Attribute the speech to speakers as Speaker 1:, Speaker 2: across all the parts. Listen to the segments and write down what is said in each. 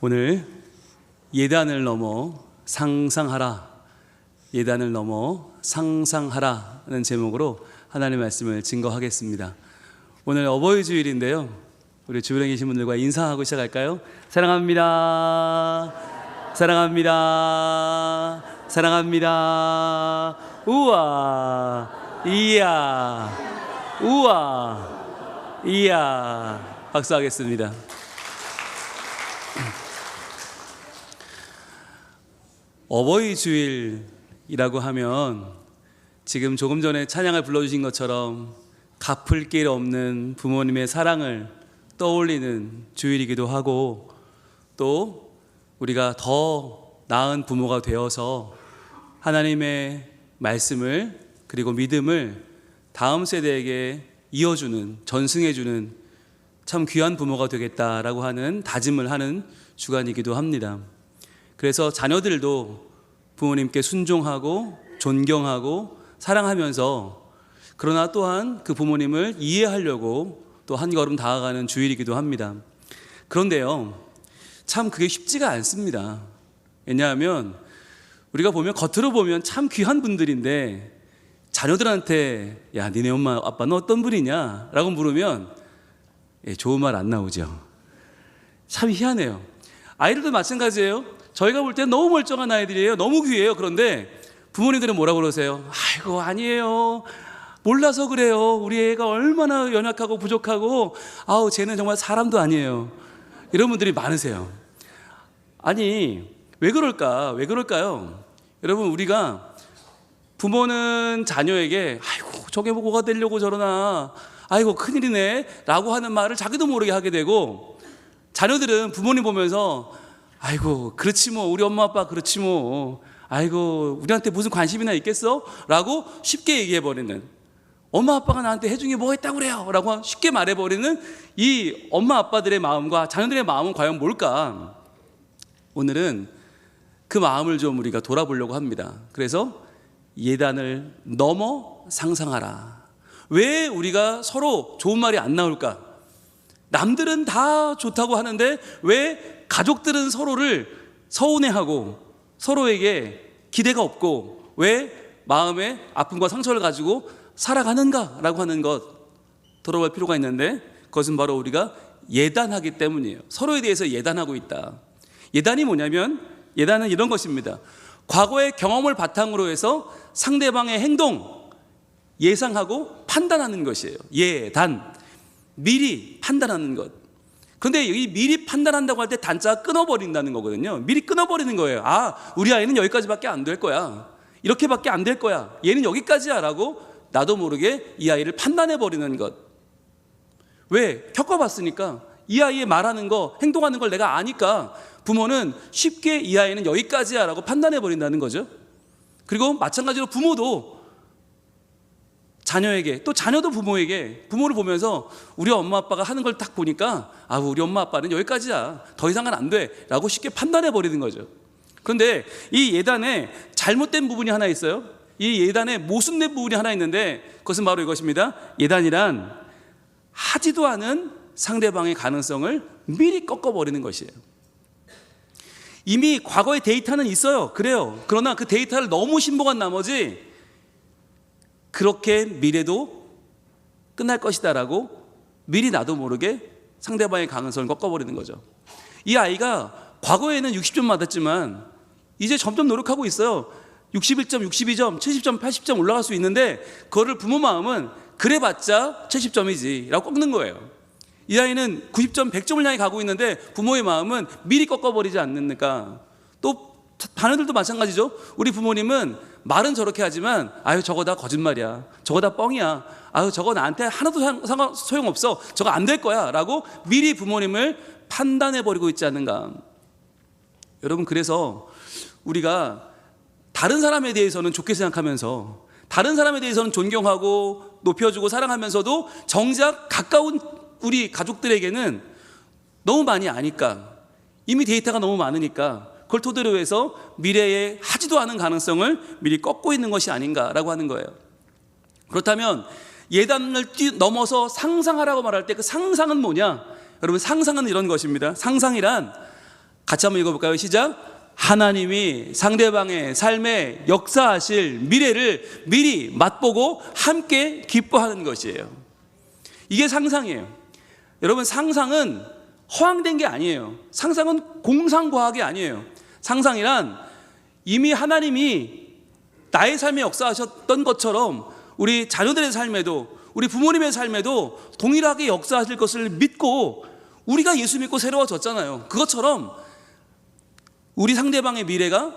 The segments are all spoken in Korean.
Speaker 1: 오늘 예단을 넘어 상상하라, 예단을 넘어 상상하라는 제목으로 하나님의 말씀을 증거하겠습니다. 오늘 어버이 주일인데요, 우리 주변에 계신 분들과 인사하고 시작할까요? 사랑합니다, 사랑합니다, 사랑합니다. 우와, 이야, 우와, 이야. 박수하겠습니다. 어버이 주일이라고 하면 지금 조금 전에 찬양을 불러주신 것처럼 갚을 길 없는 부모님의 사랑을 떠올리는 주일이기도 하고, 또 우리가 더 나은 부모가 되어서 하나님의 말씀을 그리고 믿음을 다음 세대에게 이어주는, 전승해주는 참 귀한 부모가 되겠다라고 하는 다짐을 하는 주간이기도 합니다. 그래서 자녀들도 부모님께 순종하고 존경하고 사랑하면서, 그러나 또한 그 부모님을 이해하려고 또 한 걸음 다가가는 주일이기도 합니다. 그런데요, 참 그게 쉽지가 않습니다. 왜냐하면 우리가 보면, 겉으로 보면 참 귀한 분들인데 자녀들한테 야, 니네 엄마 아빠는 어떤 분이냐 라고 물으면 좋은 말 안 나오죠. 참 희한해요. 아이들도 마찬가지예요. 저희가 볼 때 너무 멀쩡한 아이들이에요. 너무 귀해요. 그런데 부모님들은 뭐라고 그러세요? 아이고, 아니에요, 몰라서 그래요. 우리 애가 얼마나 연약하고 부족하고, 아우, 쟤는 정말 사람도 아니에요. 이런 분들이 많으세요. 아니, 왜 그럴까? 왜 그럴까요? 여러분, 우리가 부모는 자녀에게 아이고, 저게 뭐가 되려고 저러나, 아이고, 큰일이네 라고 하는 말을 자기도 모르게 하게 되고, 자녀들은 부모님 보면서 아이고, 그렇지 뭐, 우리 엄마 아빠 그렇지 뭐, 아이고, 우리한테 무슨 관심이나 있겠어? 라고 쉽게 얘기해버리는, 엄마 아빠가 나한테 해준 게 뭐가 있다고 그래요? 라고 쉽게 말해버리는 이 엄마 아빠들의 마음과 자녀들의 마음은 과연 뭘까? 오늘은 그 마음을 좀 우리가 돌아보려고 합니다. 그래서 예단을 넘어 상상하라. 왜 우리가 서로 좋은 말이 안 나올까? 남들은 다 좋다고 하는데 왜 가족들은 서로를 서운해하고 서로에게 기대가 없고 왜 마음에 아픔과 상처를 가지고 살아가는가라고 하는 것, 돌아볼 필요가 있는데, 그것은 바로 우리가 예단하기 때문이에요. 서로에 대해서 예단하고 있다. 예단이 뭐냐면, 예단은 이런 것입니다. 과거의 경험을 바탕으로 해서 상대방의 행동 예상하고 판단하는 것이에요. 예단, 미리 판단하는 것. 그런데 이 미리 판단한다고 할 때 단자가 끊어버린다는 거거든요. 미리 끊어버리는 거예요. 아, 우리 아이는 여기까지밖에 안 될 거야, 이렇게밖에 안 될 거야, 얘는 여기까지야 라고 나도 모르게 이 아이를 판단해버리는 것. 왜? 겪어봤으니까. 이 아이의 말하는 거, 행동하는 걸 내가 아니까 부모는 쉽게 이 아이는 여기까지야 라고 판단해버린다는 거죠. 그리고 마찬가지로 부모도 자녀에게, 또 자녀도 부모에게, 부모를 보면서 우리 엄마 아빠가 하는 걸 딱 보니까 아, 우리 엄마 아빠는 여기까지야, 더 이상은 안 돼 라고 쉽게 판단해버리는 거죠. 그런데 이 예단에 잘못된 부분이 하나 있어요. 이 예단에 모순된 부분이 하나 있는데, 그것은 바로 이것입니다. 예단이란 하지도 않은 상대방의 가능성을 미리 꺾어버리는 것이에요. 이미 과거의 데이터는 있어요. 그래요. 그러나 그 데이터를 너무 신봉한 나머지 그렇게 미래도 끝날 것이다 라고 미리 나도 모르게 상대방의 가능성을 꺾어버리는 거죠. 이 아이가 과거에는 60점 맞았지만 이제 점점 노력하고 있어요. 61점, 62점, 70점, 80점 올라갈 수 있는데, 그거를 부모 마음은 그래봤자 70점이지 라고 꺾는 거예요. 이 아이는 90점, 100점을 향해 가고 있는데 부모의 마음은 미리 꺾어버리지 않는가. 또 자녀들도 마찬가지죠. 우리 부모님은 말은 저렇게 하지만 아유, 저거 다 거짓말이야, 저거 다 뻥이야, 아유, 저거 나한테 하나도 소용없어, 저거 안 될 거야 라고 미리 부모님을 판단해버리고 있지 않는가. 여러분, 그래서 우리가 다른 사람에 대해서는 좋게 생각하면서, 다른 사람에 대해서는 존경하고 높여주고 사랑하면서도 정작 가까운 우리 가족들에게는 너무 많이 아니까, 이미 데이터가 너무 많으니까 그걸 토대로 해서 미래에 하지도 않은 가능성을 미리 꺾고 있는 것이 아닌가라고 하는 거예요. 그렇다면 예단을 넘어서 상상하라고 말할 때 그 상상은 뭐냐? 여러분, 상상은 이런 것입니다. 상상이란 같이 한번 읽어볼까요? 시작. 하나님이 상대방의 삶에 역사하실 미래를 미리 맛보고 함께 기뻐하는 것이에요. 이게 상상이에요. 여러분, 상상은 허황된 게 아니에요. 상상은 공상과학이 아니에요. 상상이란 이미 하나님이 나의 삶에 역사하셨던 것처럼 우리 자녀들의 삶에도, 우리 부모님의 삶에도 동일하게 역사하실 것을 믿고 우리가 예수 믿고 새로워졌잖아요. 그것처럼 우리 상대방의 미래가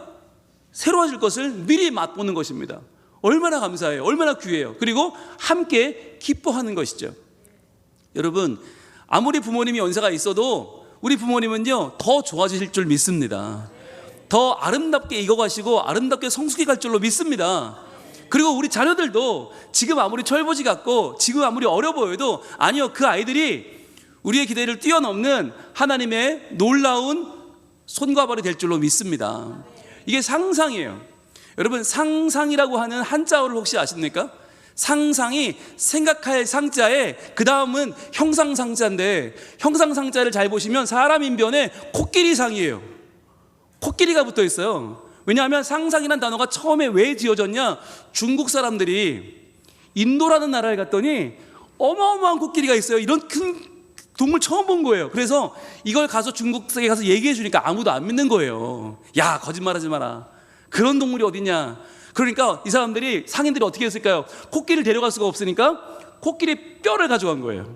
Speaker 1: 새로워질 것을 미리 맛보는 것입니다. 얼마나 감사해요. 얼마나 귀해요. 그리고 함께 기뻐하는 것이죠. 여러분, 아무리 부모님이 연세가 있어도 우리 부모님은요 더 좋아지실 줄 믿습니다. 더 아름답게 익어가시고 아름답게 성숙해 갈 줄로 믿습니다. 그리고 우리 자녀들도 지금 아무리 철부지 같고 지금 아무리 어려 보여도 아니요, 그 아이들이 우리의 기대를 뛰어넘는 하나님의 놀라운 손과 발이 될 줄로 믿습니다. 이게 상상이에요. 여러분, 상상이라고 하는 한자어를 혹시 아십니까? 상상이 생각할 상자에 그 다음은 형상상자인데, 형상상자를 잘 보시면 사람 인변에 코끼리상이에요. 코끼리가 붙어 있어요. 왜냐하면 상상이라는 단어가 처음에 왜 지어졌냐? 중국 사람들이 인도라는 나라에 갔더니 어마어마한 코끼리가 있어요. 이런 큰 동물 처음 본 거예요. 그래서 이걸 가서 중국에 가서 얘기해 주니까 아무도 안 믿는 거예요. 야, 거짓말하지 마라. 그런 동물이 어딨냐. 그러니까 이 사람들이, 상인들이 어떻게 했을까요? 코끼리를 데려갈 수가 없으니까 코끼리 뼈를 가져간 거예요.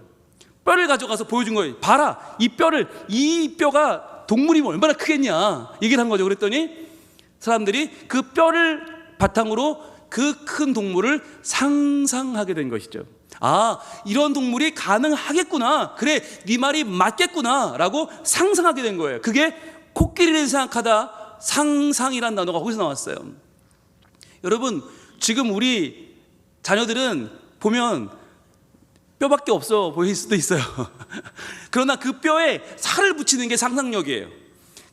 Speaker 1: 뼈를 가져가서 보여준 거예요. 봐라, 이 뼈를, 이 뼈가 동물이면 얼마나 크겠냐 얘기를 한 거죠. 그랬더니 사람들이 그 뼈를 바탕으로 그 큰 동물을 상상하게 된 것이죠. 아, 이런 동물이 가능하겠구나, 그래 네 말이 맞겠구나 라고 상상하게 된 거예요. 그게 코끼리를 생각하다 상상이란 단어가 거기서 나왔어요. 여러분, 지금 우리 자녀들은 보면 뼈밖에 없어 보일 수도 있어요. 그러나 그 뼈에 살을 붙이는 게 상상력이에요.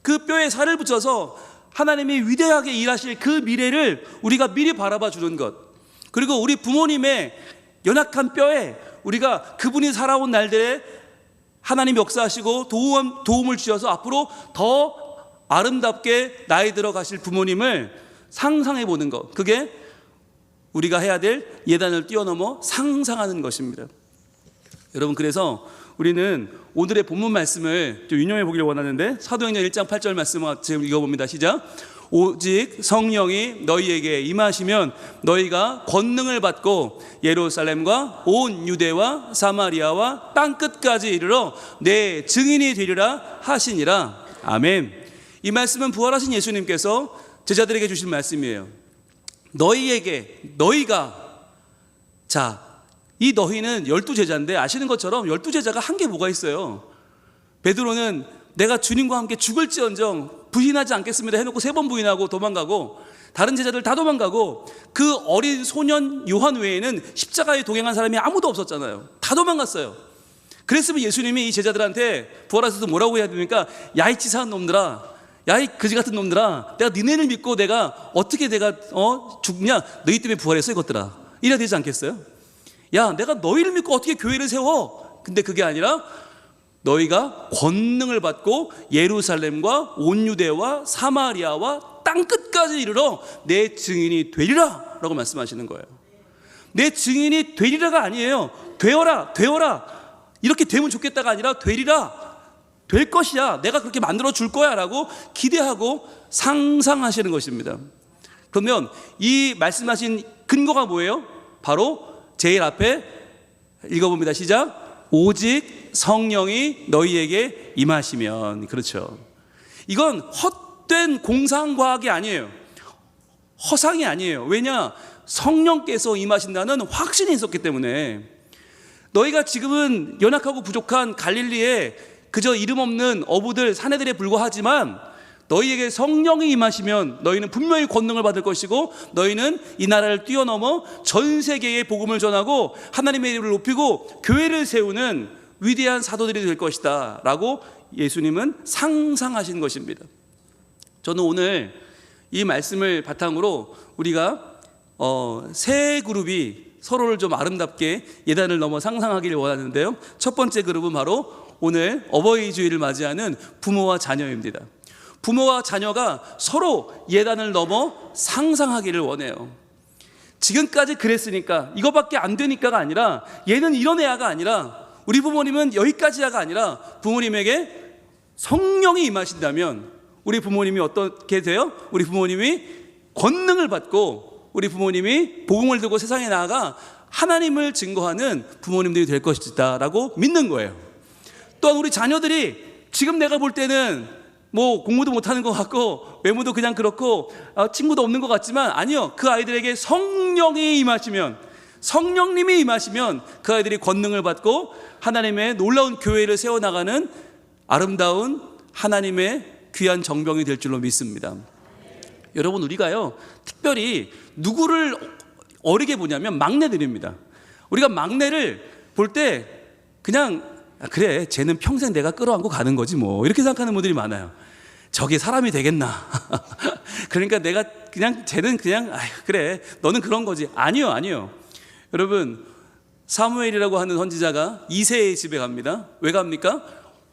Speaker 1: 그 뼈에 살을 붙여서 하나님이 위대하게 일하실 그 미래를 우리가 미리 바라봐 주는 것, 그리고 우리 부모님의 연약한 뼈에 우리가 그분이 살아온 날들에 하나님 역사하시고 도움을 주셔서 앞으로 더 아름답게 나이 들어 가실 부모님을 상상해 보는 것, 그게 우리가 해야 될 예단을 뛰어넘어 상상하는 것입니다. 여러분, 그래서 우리는 오늘의 본문 말씀을 좀 인용해 보기를 원하는데, 사도행전 1장 8절 말씀을 지금 읽어봅니다. 시작. 오직 성령이 너희에게 임하시면 너희가 권능을 받고 예루살렘과 온 유대와 사마리아와 땅끝까지 이르러 내 증인이 되리라 하시니라. 아멘. 이 말씀은 부활하신 예수님께서 제자들에게 주신 말씀이에요. 너희가, 자, 이 너희는 12제자인데 아시는 것처럼 12제자가 한 게 뭐가 있어요? 베드로는 내가 주님과 함께 죽을지언정 부인하지 않겠습니다 해놓고 3번 부인하고 도망가고, 다른 제자들 다 도망가고, 그 어린 소년 요한 외에는 십자가에 동행한 사람이 아무도 없었잖아요. 다 도망갔어요. 그랬으면 예수님이 이 제자들한테 부활하셔서 뭐라고 해야 됩니까? 야, 이 치사한 놈들아, 야, 이 거지 같은 놈들아, 내가 니네를 믿고 내가 어떻게 죽냐? 너희 때문에 부활했어 이것들아, 이래야 되지 않겠어요? 야, 내가 너희를 믿고 어떻게 교회를 세워? 근데 그게 아니라 너희가 권능을 받고 예루살렘과 온 유대와 사마리아와 땅끝까지 이르러 내 증인이 되리라 라고 말씀하시는 거예요. 내 증인이 되리라가 아니에요. 되어라 이렇게 되면 좋겠다가 아니라 되리라, 될 것이야, 내가 그렇게 만들어 줄 거야 라고 기대하고 상상하시는 것입니다. 그러면 이 말씀하신 근거가 뭐예요? 바로 제일 앞에 읽어봅니다. 시작. 오직 성령이 너희에게 임하시면. 그렇죠. 이건 헛된 공상과학이 아니에요. 허상이 아니에요. 왜냐? 성령께서 임하신다는 확신이 있었기 때문에. 너희가 지금은 연약하고 부족한 갈릴리에 그저 이름 없는 어부들, 사내들에 불과하지만 너희에게 성령이 임하시면 너희는 분명히 권능을 받을 것이고, 너희는 이 나라를 뛰어넘어 전 세계에 복음을 전하고 하나님의 이름을 높이고 교회를 세우는 위대한 사도들이 될 것이다 라고 예수님은 상상하신 것입니다. 저는 오늘 이 말씀을 바탕으로 우리가 세 그룹이 서로를 좀 아름답게 예단을 넘어 상상하기를 원하는데요, 첫 번째 그룹은 바로 오늘 어버이 주일을 맞이하는 부모와 자녀입니다. 부모와 자녀가 서로 예단을 넘어 상상하기를 원해요. 지금까지 그랬으니까 이거밖에 안 되니까가 아니라, 얘는 이런 애야가 아니라, 우리 부모님은 여기까지야가 아니라, 부모님에게 성령이 임하신다면 우리 부모님이 어떻게 돼요? 우리 부모님이 권능을 받고 우리 부모님이 복음을 들고 세상에 나아가 하나님을 증거하는 부모님들이 될 것이다 라고 믿는 거예요. 또한 우리 자녀들이 지금 내가 볼 때는 뭐 공부도 못하는 것 같고 외모도 그냥 그렇고 친구도 없는 것 같지만, 아니요, 그 아이들에게 성령이 임하시면, 성령님이 임하시면 그 아이들이 권능을 받고 하나님의 놀라운 교회를 세워나가는 아름다운 하나님의 귀한 정병이 될 줄로 믿습니다. 여러분, 우리가요 특별히 누구를 어리게 보냐면 막내들입니다. 우리가 막내를 볼 때 그냥 그래, 쟤는 평생 내가 끌어안고 가는 거지 뭐, 이렇게 생각하는 분들이 많아요. 저게 사람이 되겠나? 그러니까 내가 그냥, 쟤는 그냥 아휴, 그래, 너는 그런 거지. 아니요. 여러분, 사무엘이라고 하는 선지자가 이새의 집에 갑니다. 왜 갑니까?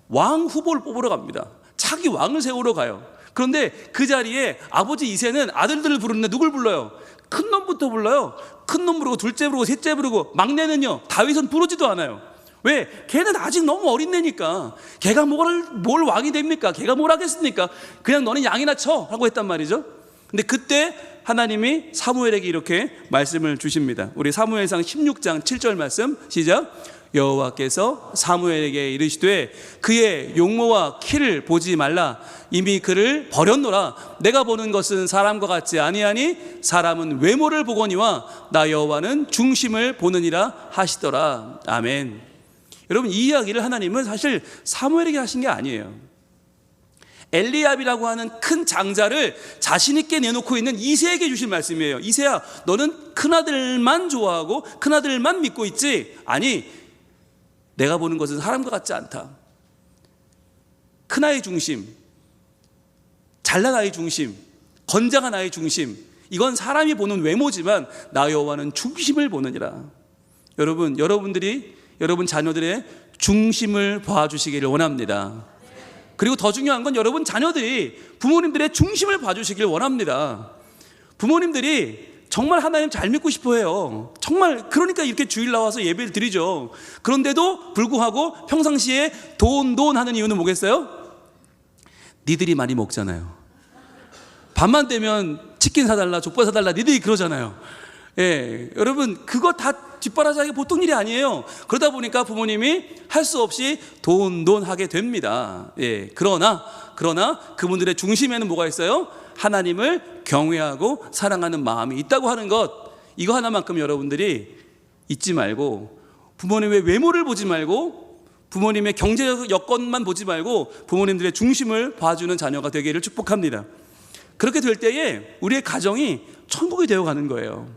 Speaker 1: 왕 후보를 뽑으러 갑니다. 차기 왕을 세우러 가요. 그런데 그 자리에 아버지 이새는 아들들을 부르는데 누굴 불러요? 큰 놈부터 불러요. 큰 놈 부르고 둘째 부르고 셋째 부르고, 막내는요 다윗은 부르지도 않아요. 왜? 걔는 아직 너무 어린 애니까. 걔가 뭘 왕이 됩니까? 걔가 뭘 하겠습니까? 그냥 너는 양이나 쳐 하고 했단 말이죠. 근데 그때 하나님이 사무엘에게 이렇게 말씀을 주십니다. 우리 사무엘상 16장 7절 말씀 시작. 여호와께서 사무엘에게 이르시되 그의 용모와 키를 보지 말라. 이미 그를 버렸노라. 내가 보는 것은 사람과 같지 아니하니 사람은 외모를 보거니와 나 여호와는 중심을 보느니라 하시더라. 아멘. 여러분, 이 이야기를 하나님은 사실 사무엘에게 하신 게 아니에요. 엘리압이라고 하는 큰 장자를 자신 있게 내놓고 있는 이새에게 주신 말씀이에요. 이새야, 너는 큰아들만 좋아하고 큰아들만 믿고 있지? 아니, 내가 보는 것은 사람과 같지 않다. 큰아이 중심, 잘난 아이 중심, 건장한 아이 중심, 이건 사람이 보는 외모지만 나 여호와는 중심을 보느니라. 여러분, 여러분 자녀들의 중심을 봐주시기를 원합니다. 그리고 더 중요한 건 여러분 자녀들이 부모님들의 중심을 봐주시길 원합니다. 부모님들이 정말 하나님 잘 믿고 싶어 해요. 정말, 그러니까 이렇게 주일 나와서 예배를 드리죠. 그런데도 불구하고 평상시에 돈 하는 이유는 뭐겠어요? 니들이 많이 먹잖아요. 밤만 되면 치킨 사달라, 족발 사달라, 니들이 그러잖아요. 예, 여러분, 그거 다 뒷바라지하기 보통 일이 아니에요. 그러다 보니까 부모님이 할 수 없이 돈 하게 됩니다. 예, 그러나 그분들의 중심에는 뭐가 있어요? 하나님을 경외하고 사랑하는 마음이 있다고 하는 것, 이거 하나만큼 여러분들이 잊지 말고, 부모님의 외모를 보지 말고, 부모님의 경제적 여건만 보지 말고 부모님들의 중심을 봐주는 자녀가 되기를 축복합니다. 그렇게 될 때에 우리의 가정이 천국이 되어가는 거예요.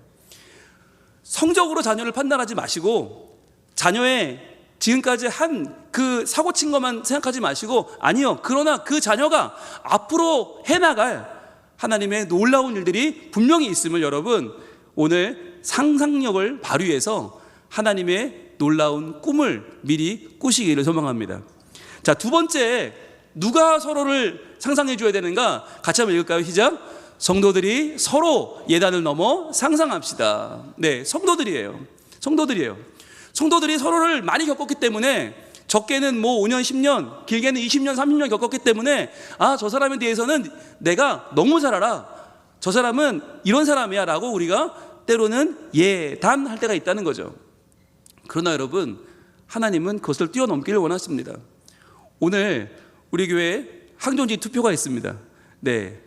Speaker 1: 성적으로 자녀를 판단하지 마시고, 자녀의 지금까지 한 그 사고 친 것만 생각하지 마시고, 아니요, 그러나 그 자녀가 앞으로 해나갈 하나님의 놀라운 일들이 분명히 있음을 여러분 오늘 상상력을 발휘해서 하나님의 놀라운 꿈을 미리 꾸시기를 소망합니다. 자, 두 번째, 누가 서로를 상상해 줘야 되는가? 같이 한번 읽을까요? 시작. 성도들이 서로 예단을 넘어 상상합시다. 네, 성도들이에요. 성도들이 서로를 많이 겪었기 때문에, 적게는 뭐 5년, 10년, 길게는 20년, 30년 겪었기 때문에, 저 사람에 대해서는 내가 너무 잘 알아. 저 사람은 이런 사람이야 라고 우리가 때로는 예단할 때가 있다는 거죠. 그러나 여러분, 하나님은 그것을 뛰어넘기를 원하십니다. 오늘 우리 교회에 항존지 투표가 있습니다. 네,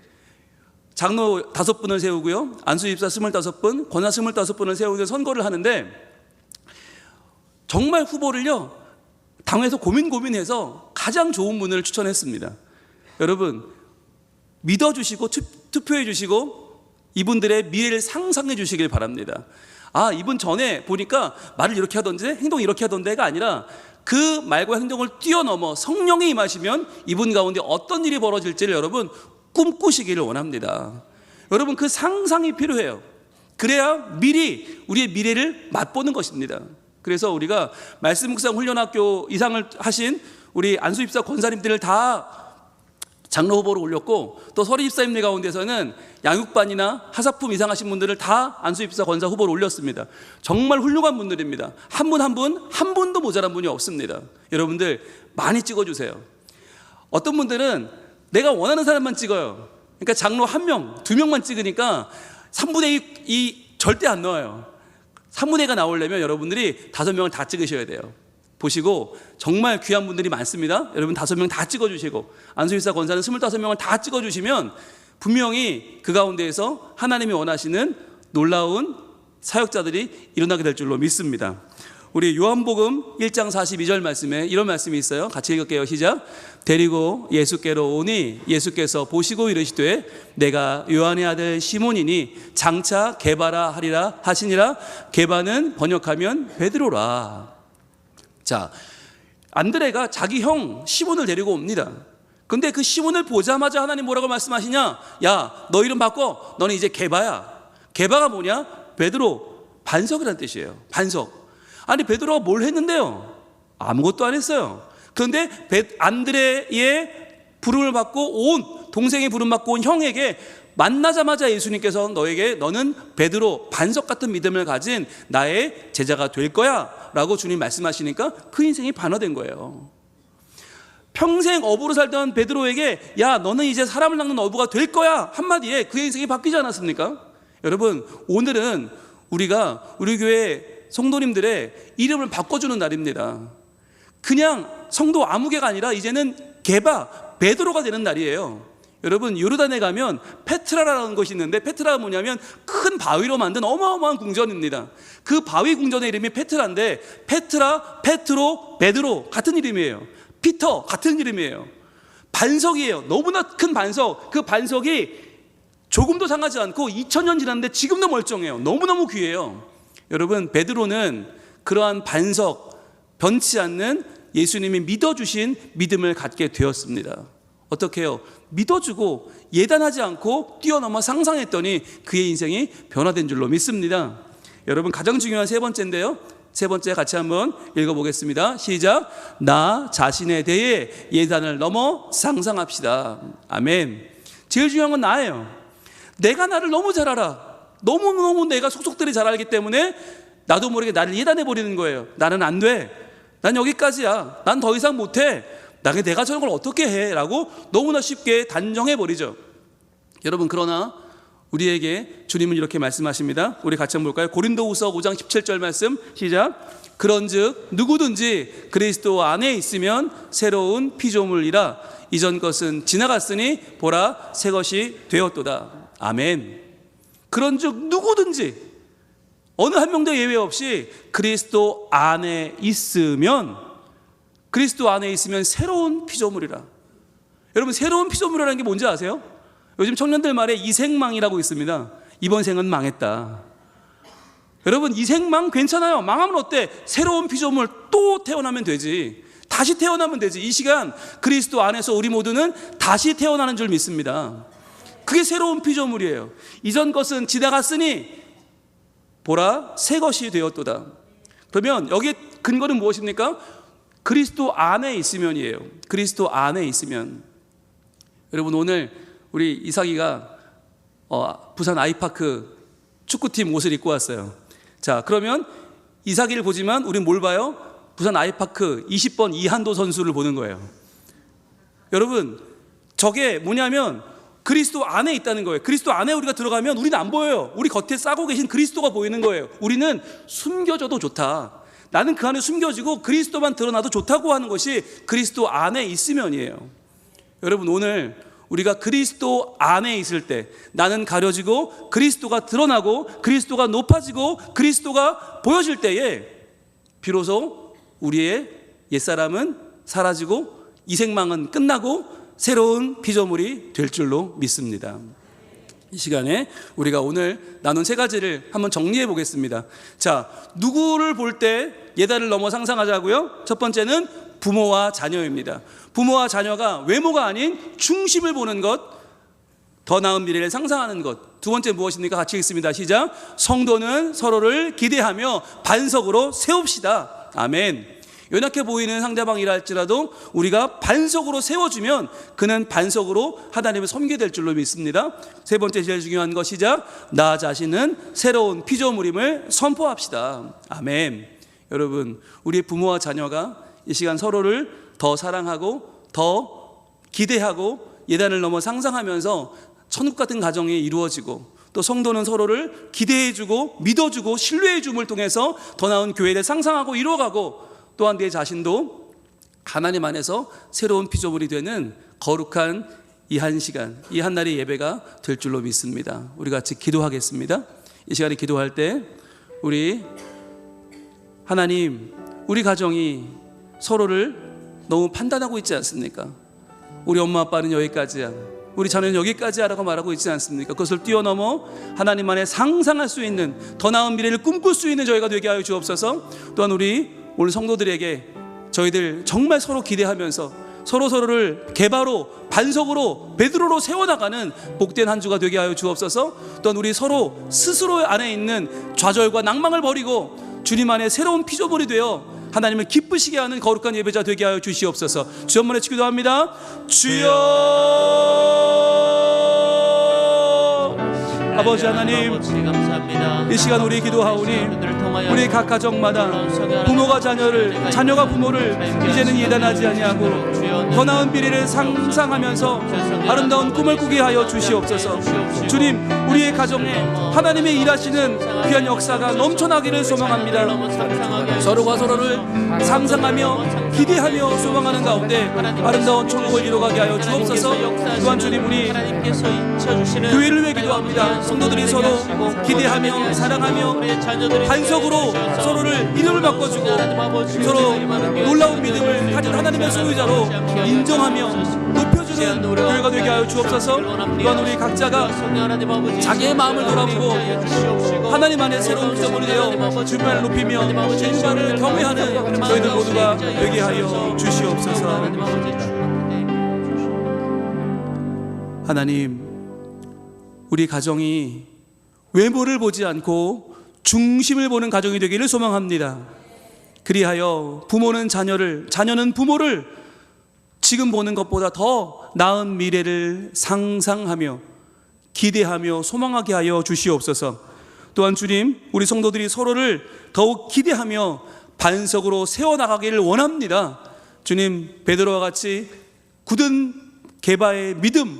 Speaker 1: 장로 5분을 세우고요, 안수집사 25분, 권사 25분을 세우는 선거를 하는데, 정말 후보를요 당에서 고민해서 가장 좋은 분을 추천했습니다. 여러분, 믿어주시고 투표해 주시고 이분들의 미래를 상상해 주시길 바랍니다. 이분 전에 보니까 말을 이렇게 하던데 행동 이렇게 하던데가 아니라, 그 말과 행동을 뛰어넘어 성령이 임하시면 이분 가운데 어떤 일이 벌어질지를 여러분 꿈꾸시기를 원합니다. 여러분, 그 상상이 필요해요. 그래야 미리 우리의 미래를 맛보는 것입니다. 그래서 우리가 말씀 묵상 훈련학교 이상을 하신 우리 안수입사 권사님들을 다 장로 후보로 올렸고, 또 서리 집사님들 가운데서는 양육반이나 하사품 이상하신 분들을 다 안수 집사 권사 후보로 올렸습니다. 정말 훌륭한 분들입니다. 한 분 한 분도 모자란 분이 없습니다. 여러분들 많이 찍어주세요. 어떤 분들은 내가 원하는 사람만 찍어요. 그러니까 장로 1명, 2명만 찍으니까 3분의 2 절대 안 나와요. 3분의 2가 나오려면 여러분들이 5명을 다 찍으셔야 돼요. 보시고 정말 귀한 분들이 많습니다. 여러분 5명 다 찍어주시고, 안수집사 권사는 25명을 다 찍어주시면 분명히 그 가운데에서 하나님이 원하시는 놀라운 사역자들이 일어나게 될 줄로 믿습니다. 우리 요한복음 1장 42절 말씀에 이런 말씀이 있어요. 같이 읽을게요. 시작. 데리고 예수께로 오니 예수께서 보시고 이르시되 내가 요한의 아들 시몬이니 장차 게바라 하리라 하시니라. 게바는 번역하면 베드로라. 자, 안드레가 자기 형 시몬을 데리고 옵니다. 근데 그 시몬을 보자마자 하나님 뭐라고 말씀하시냐? 야, 너 이름 바꿔. 너는 이제 게바야. 게바가 뭐냐? 베드로, 반석이라는 뜻이에요. 반석. 아니, 베드로가 뭘 했는데요? 아무것도 안 했어요. 그런데 안드레의 부름을 받고 온, 동생의 부름 받고 온 형에게 만나자마자 예수님께서 너는 베드로, 반석 같은 믿음을 가진 나의 제자가 될 거야 라고 주님 말씀하시니까 그 인생이 반화된 거예요. 평생 어부로 살던 베드로에게 야, 너는 이제 사람을 낚는 어부가 될 거야 한마디에 그의 인생이 바뀌지 않았습니까? 여러분, 오늘은 우리가 우리 교회 성도님들의 이름을 바꿔주는 날입니다. 그냥 성도 아무개가 아니라 이제는 게바, 베드로가 되는 날이에요. 여러분, 요르단에 가면 페트라라는 것이 있는데, 페트라가 뭐냐면 큰 바위로 만든 어마어마한 궁전입니다. 그 바위 궁전의 이름이 페트라인데, 페트라, 페트로, 베드로 같은 이름이에요. 피터 같은 이름이에요. 반석이에요. 너무나 큰 반석. 그 반석이 조금도 상하지 않고 2000년 지났는데 지금도 멀쩡해요. 너무너무 귀해요. 여러분, 베드로는 그러한 반석, 변치 않는 예수님이 믿어주신 믿음을 갖게 되었습니다. 어떻게 해요? 믿어주고 예단하지 않고 뛰어넘어 상상했더니 그의 인생이 변화된 줄로 믿습니다. 여러분, 가장 중요한 세 번째인데요, 세 번째 같이 한번 읽어보겠습니다. 시작. 나 자신에 대해 예단을 넘어 상상합시다. 아멘. 제일 중요한 건 나예요. 내가 나를 너무 잘 알아. 너무너무 내가 속속들이 잘 알기 때문에 나도 모르게 나를 예단해버리는 거예요. 나는 안 돼. 난 여기까지야. 난 더 이상 못해. 내가 저런 걸 어떻게 해? 라고 너무나 쉽게 단정해버리죠. 여러분, 그러나 우리에게 주님은 이렇게 말씀하십니다. 우리 같이 한번 볼까요? 고린도후서 5장 17절 말씀 시작. 그런즉 누구든지 그리스도 안에 있으면 새로운 피조물이라. 이전 것은 지나갔으니 보라 새 것이 되었도다. 아멘. 그런즉 누구든지 어느 한 명도 예외 없이 그리스도 안에 있으면, 그리스도 안에 있으면 새로운 피조물이라. 여러분, 새로운 피조물이라는 게 뭔지 아세요? 요즘 청년들 말에 이생망이라고 있습니다. 이번 생은 망했다. 여러분, 이생망 괜찮아요. 망하면 어때? 새로운 피조물 또 태어나면 되지. 다시 태어나면 되지. 이 시간 그리스도 안에서 우리 모두는 다시 태어나는 줄 믿습니다. 그게 새로운 피조물이에요. 이전 것은 지나갔으니 보라 새 것이 되었도다. 그러면 여기에 근거는 무엇입니까? 그리스도 안에 있으면이에요. 그리스도 안에 있으면. 여러분, 오늘 우리 이삭이가 부산 아이파크 축구팀 옷을 입고 왔어요. 자, 그러면 이삭이를 보지만 우린 뭘 봐요? 부산 아이파크 20번 이한도 선수를 보는 거예요. 여러분, 저게 뭐냐면 그리스도 안에 있다는 거예요. 그리스도 안에 우리가 들어가면 우리는 안 보여요. 우리 겉에 싸고 계신 그리스도가 보이는 거예요. 우리는 숨겨져도 좋다. 나는 그 안에 숨겨지고 그리스도만 드러나도 좋다고 하는 것이 그리스도 안에 있으면이에요. 여러분, 오늘 우리가 그리스도 안에 있을 때 나는 가려지고 그리스도가 드러나고 그리스도가 높아지고 그리스도가 보여질 때에 비로소 우리의 옛사람은 사라지고 이생망은 끝나고 새로운 피조물이 될 줄로 믿습니다. 이 시간에 우리가 오늘 나눈 세 가지를 한번 정리해 보겠습니다. 자, 누구를 볼 때 예단을 넘어 상상하자고요? 첫 번째는 부모와 자녀입니다. 부모와 자녀가 외모가 아닌 중심을 보는 것, 더 나은 미래를 상상하는 것. 두 번째 무엇입니까? 같이 읽습니다. 시작. 성도는 서로를 기대하며 반석으로 세웁시다. 아멘. 연약해 보이는 상대방이라 할지라도 우리가 반석으로 세워주면 그는 반석으로 하나님을 섬기게 될 줄로 믿습니다. 세 번째 제일 중요한 것, 시작. 나 자신은 새로운 피조물임을 선포합시다. 아멘. 여러분, 우리의 부모와 자녀가 이 시간 서로를 더 사랑하고 더 기대하고 예단을 넘어 상상하면서 천국 같은 가정이 이루어지고, 또 성도는 서로를 기대해주고 믿어주고 신뢰해줌을 통해서 더 나은 교회를 상상하고 이루어가고, 또한 내 자신도 하나님 안에서 새로운 피조물이 되는 거룩한 이 한 시간, 이 한 날의 예배가 될 줄로 믿습니다. 우리 같이 기도하겠습니다. 이 시간에 기도할 때 우리 하나님, 우리 가정이 서로를 너무 판단하고 있지 않습니까? 우리 엄마 아빠는 여기까지야, 우리 자녀는 여기까지야 라고 말하고 있지 않습니까? 그것을 뛰어넘어 하나님 안에 상상할 수 있는 더 나은 미래를 꿈꿀 수 있는 저희가 되게 하여 주옵소서. 또한 우리 오늘 성도들에게 저희들 정말 서로 기대하면서 서로를 개바로 반석으로 베드로로 세워나가는 복된 한 주가 되게 하여 주옵소서. 또한 우리 서로 스스로 안에 있는 좌절과 낭망을 버리고 주님 안에 새로운 피조물이 되어 하나님을 기쁘시게 하는 거룩한 예배자 되게 하여 주시옵소서. 주 한번 외치기도 합니다. 주여. 아버지 하나님, 이 시간 우리 기도하오니 우리 각 가정마다 부모가 자녀를, 자녀가 부모를 이제는 예단하지 아니하고 더 나은 미래를 상상하면서 아름다운 꿈을 꾸게 하여 주시옵소서. 주님, 우리의 가정에 하나님의 일하시는 귀한 역사가 넘쳐나기를 소망합니다. 서로가 서로를 상상하며 기대하며 소망하는 가운데 아름다운 천국을 이루어가게 하여 주옵소서. 또한 주님, 우리 교회를 위해 기도합니다. 성도들이 서로 기대하며 사랑하며 반석으로 서로를 이름을 바꿔주고 서로 놀라운 믿음을 가진 하나님의 소유자로 인정하며 높여주는 교회가 되게 하여 주옵소서. 또한 우리 각자가 자기의 마음을 돌아보고 하나님 안에 새로운 피조물이 되어 주님을 높이며 주님만을 경외하는 저희들 모두가 되게 하여 주시옵소서. 하나님, 우리 가정이 외모를 보지 않고 중심을 보는 가정이 되기를 소망합니다. 그리하여 부모는 자녀를, 자녀는 부모를 지금 보는 것보다 더 나은 미래를 상상하며 기대하며 소망하게 하여 주시옵소서. 또한 주님, 우리 성도들이 서로를 더욱 기대하며 반석으로 세워나가기를 원합니다. 주님, 베드로와 같이 굳은 개바의 믿음,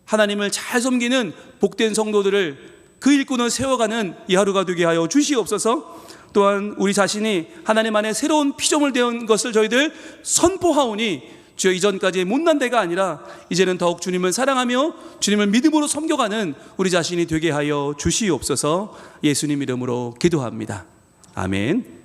Speaker 1: 하나님을 잘 섬기는 복된 성도들을, 그 일꾼을 세워가는 이 하루가 되게 하여 주시옵소서. 또한 우리 자신이 하나님 안에 새로운 피조물 되는 것을 저희들 선포하오니 주여, 이전까지의 못난 데가 아니라 이제는 더욱 주님을 사랑하며 주님을 믿음으로 섬겨가는 우리 자신이 되게 하여 주시옵소서. 예수님 이름으로 기도합니다. 아멘.